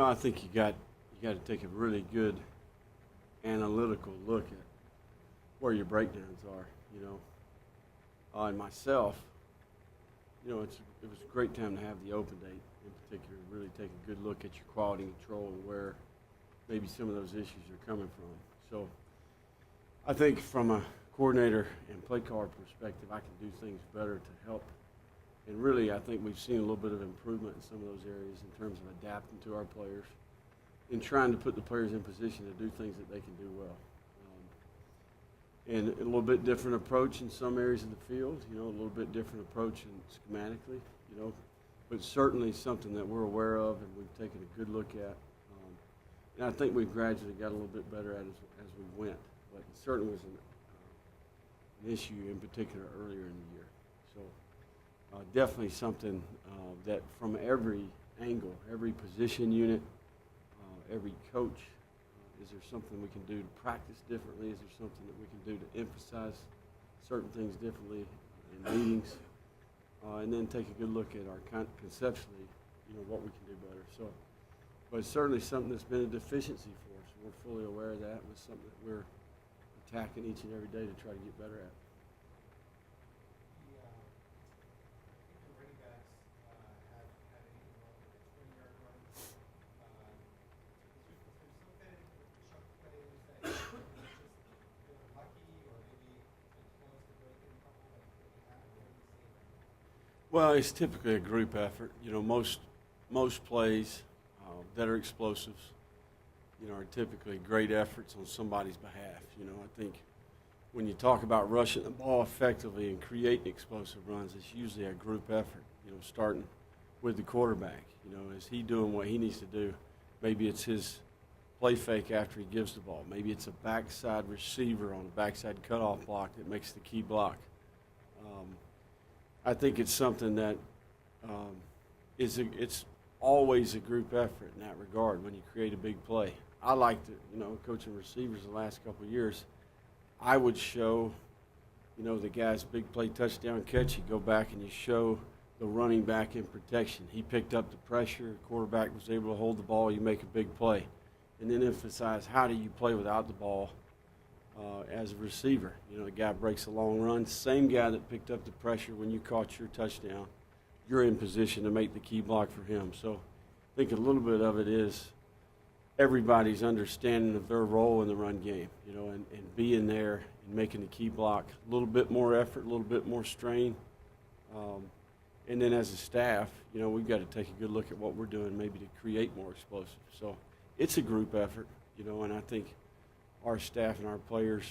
Well, I think you got to take a really good analytical look at where your breakdowns are. You know, and myself, it was a great time to have the open date in particular. Really take a good look at your quality control and where maybe some of those issues are coming from. So I think from a coordinator and play caller perspective, I can do things better to help. And really, I think we've seen a little bit of improvement in some of those areas in terms of adapting to our players and trying to put the players in position to do things that they can do well. And a little bit different approach in some areas of the field, a little bit different approach schematically, but certainly something that we're aware of and we've taken a good look at. And I think we've gradually got a little bit better at it as we went, but it certainly was an issue in particular earlier in the year. So definitely something that from every angle, every position unit, every coach, is there something we can do to practice differently? Is there something that we can do to emphasize certain things differently in meetings? And then take a good look at our conceptually, what we can do better. So, but it's certainly something that's been a deficiency for us. We're fully aware of that. It's something that we're attacking each and every day to try to get better at. Well, it's typically a group effort. Most plays that are explosives, are typically great efforts on somebody's behalf. I think when you talk about rushing the ball effectively and creating explosive runs, it's usually a group effort. Starting with the quarterback. Is he doing what he needs to do? Maybe it's his play fake after he gives the ball. Maybe it's a backside receiver on a backside cutoff block that makes the key block. I think it's something that it's always a group effort in that regard when you create a big play. I like to, coaching receivers the last couple of years, I would show, the guy's big play touchdown catch. You go back and you show the running back in protection. He picked up the pressure. The quarterback was able to hold the ball. You make a big play. And then emphasize how do you play without the ball as a receiver. The guy breaks a long run. Same guy that picked up the pressure when you caught your touchdown, you're in position to make the key block for him. So I think a little bit of it is everybody's understanding of their role in the run game, and being there and making the key block. A little bit more effort, a little bit more strain. And then as a staff, we've got to take a good look at what we're doing maybe to create more explosive. So it's a group effort, and I think our staff and our players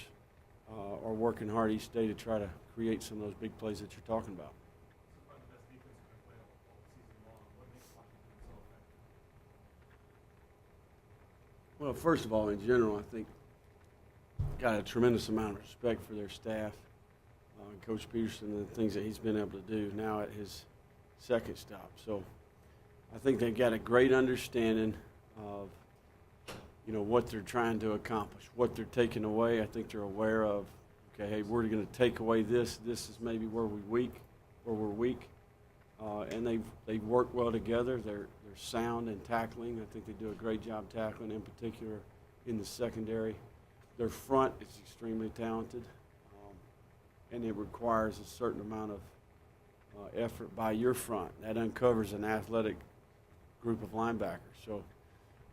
are working hard each day to try to create some of those big plays that you're talking about. Well, first of all, in general, I think got a tremendous amount of respect for their staff, Coach Peterson, and the things that he's been able to do now at his second stop. So I think they've got a great understanding of what they're trying to accomplish, what they're taking away. I think they're aware of, okay, hey, we're going to take away this. This is maybe where we're weak. And they've worked well together. They're sound in tackling. I think they do a great job tackling, in particular in the secondary. Their front is extremely talented, and it requires a certain amount of effort by your front. That uncovers an athletic group of linebackers. So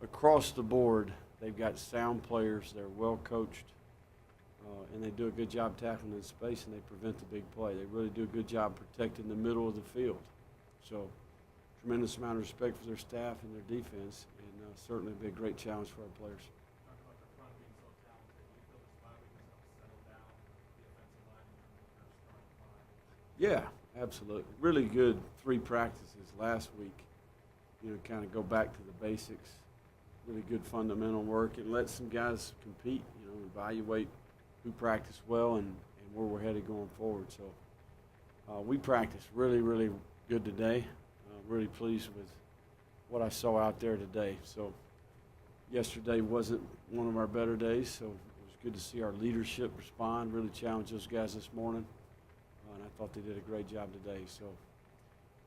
across the board, they've got sound players. They're well coached, and they do a good job tackling in space, and they prevent the big play. They really do a good job protecting the middle of the field. So tremendous amount of respect for their staff and their defense, and certainly be a great challenge for our players. Yeah, absolutely. Really good 3 practices last week. Kind of go back to the basics. Really good fundamental work, and let some guys compete. Evaluate who practiced well and where we're headed going forward. So we practiced really, really good today. Really pleased with what I saw out there today. So yesterday wasn't one of our better days, so it was good to see our leadership respond, really challenge those guys this morning. And I thought they did a great job today. So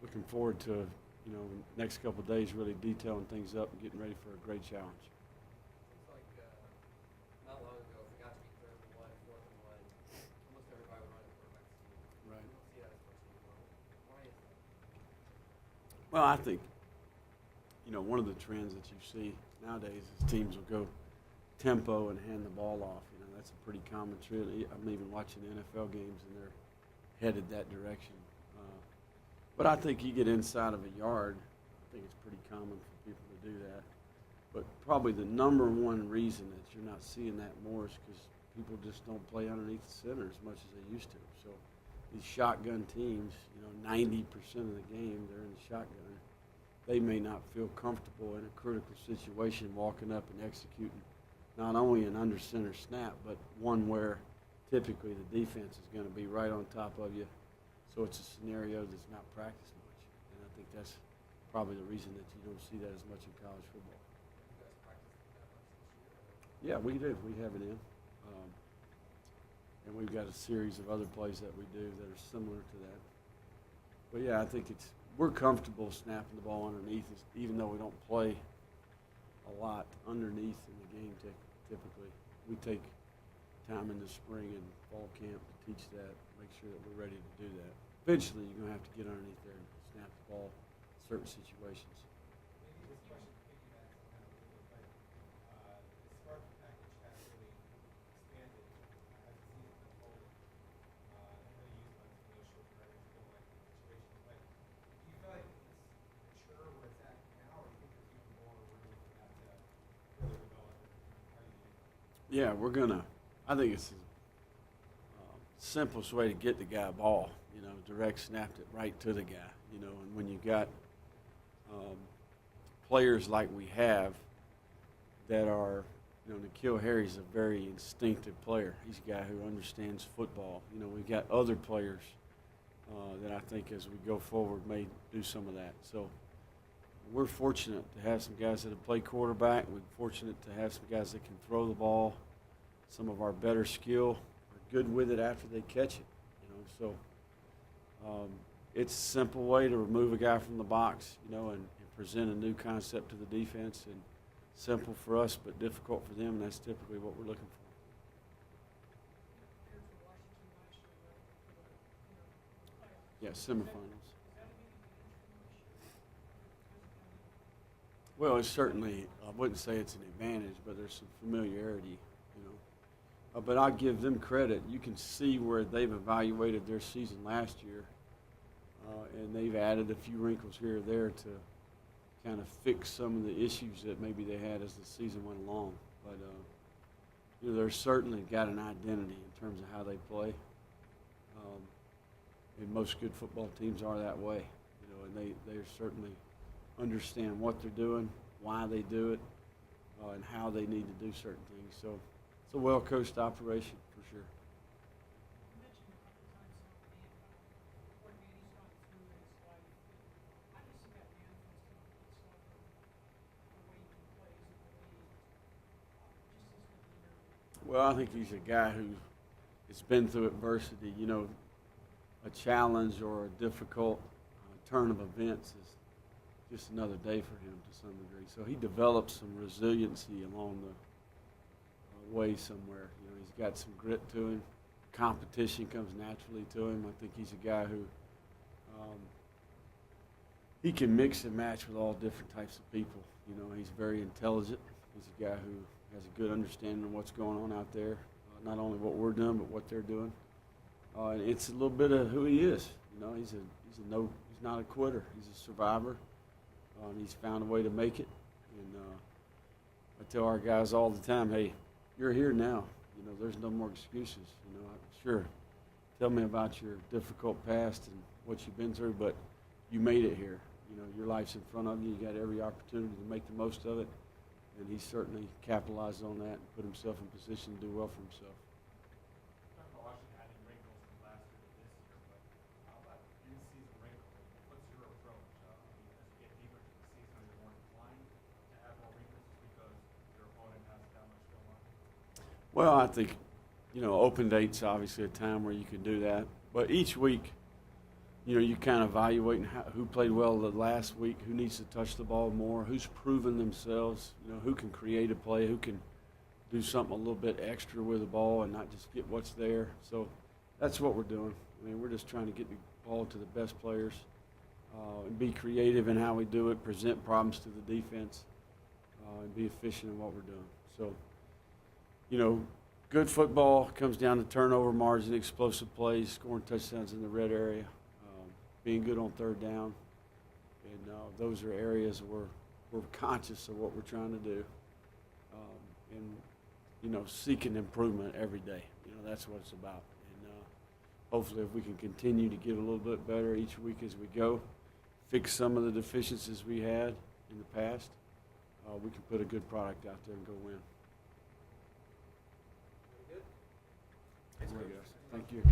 looking forward to next couple of days really detailing things up and getting ready for a great challenge. Seems like not long ago, if it got to be 3rd and 1, 4th and 1, almost everybody would run a quarterback sneak. Right. You don't see that as much anymore. Why is that? Well, I think, one of the trends that you see nowadays is teams will go tempo and hand the ball off. That's a pretty common trend. I'm even watching NFL games and they're headed that direction. But I think you get inside of a yard, I think it's pretty common for people to do that. But probably the number one reason that you're not seeing that more is because people just don't play underneath the center as much as they used to. So these shotgun teams, 90% of the game they're in the shotgun. They may not feel comfortable in a critical situation walking up and executing not only an under center snap, but one where typically the defense is going to be right on top of you. So it's a scenario that's not practiced much. And I think that's probably the reason that you don't see that as much in college football. You guys practice that much this year? Yeah, we do. We have it in. And we've got a series of other plays that we do that are similar to that. But yeah, I think we're comfortable snapping the ball underneath, even though we don't play a lot underneath in the game typically. We take time in the spring and fall camp to teach that, make sure that we're ready to do that. Eventually, you're going to have to get underneath there and snap the ball in certain situations. Maybe this question piggybacks on that a little bit, but the Spartan package has really expanded as the season unfolded. I know you use some short areas to go like situations, but do you feel like it's mature where it's at now, or do you think there's even more room for that to further develop? How do you do that? Yeah, I think it's the simplest way to get the guy a ball, direct snapped it right to the guy, and when you got players like we have that are, N'Keal Harry's a very instinctive player. He's a guy who understands football. We've got other players that I think as we go forward may do some of that. So we're fortunate to have some guys that have played quarterback. We're fortunate to have some guys that can throw the ball. Some of our better skill are good with it after they catch it. So it's a simple way to remove a guy from the box, and present a new concept to the defense. And simple for us, but difficult for them. And that's typically what we're looking for. Yeah, semifinals. Well, it's certainly, I wouldn't say it's an advantage, but there's some familiarity, but I give them credit. You can see where they've evaluated their season last year, and they've added a few wrinkles here or there to kind of fix some of the issues that maybe they had as the season went along. But, they're certainly got an identity in terms of how they play. And most good football teams are that way, and they certainly understand what they're doing, why they do it, and how they need to do certain things. So it's a well-coached operation for sure. You mentioned a couple times what Manny's gone through in his life. How do you see that manifesting itself in the way he plays and the way just his demeanor? Well, I think he's a guy who has been through adversity. A challenge or a difficult turn of events is just another day for him to some degree. So he develops some resiliency along the way somewhere. He's got some grit to him. Competition comes naturally to him. I think he's a guy who he can mix and match with all different types of people. He's very intelligent. He's a guy who has a good understanding of what's going on out there, not only what we're doing but what they're doing. And it's a little bit of who he is. He's not a quitter. He's a survivor. He's found a way to make it. And I tell our guys all the time, hey, you're here now. There's no more excuses. Sure, tell me about your difficult past and what you've been through, but you made it here. Your life's in front of you. You got every opportunity to make the most of it. And he certainly capitalized on that and put himself in position to do well for himself. Talking about Washington adding wrinkles from last year to this year, but how about in-season wrinkles? What's your approach? As you get deeper into the season, are you more inclined to add more wrinkles just because your opponent has that much going on? Well, I think, open date's obviously a time where you can do that. But each week, you know, you kind of evaluating who played well the last week, who needs to touch the ball more, who's proven themselves, you know, who can create a play, who can do something a little bit extra with the ball and not just get what's there. So that's what we're doing. I mean, we're just trying to get the ball to the best players and be creative in how we do it, present problems to the defense, and be efficient in what we're doing. So, you know, good football comes down to turnover margin, explosive plays, scoring touchdowns in the red area, being good on third down. And those are areas where we're conscious of what we're trying to do. And, you know, seeking improvement every day. You know, that's what it's about. And hopefully if we can continue to get a little bit better each week as we go, fix some of the deficiencies we had in the past, we can put a good product out there and go win. Very good. There we go. Thank you.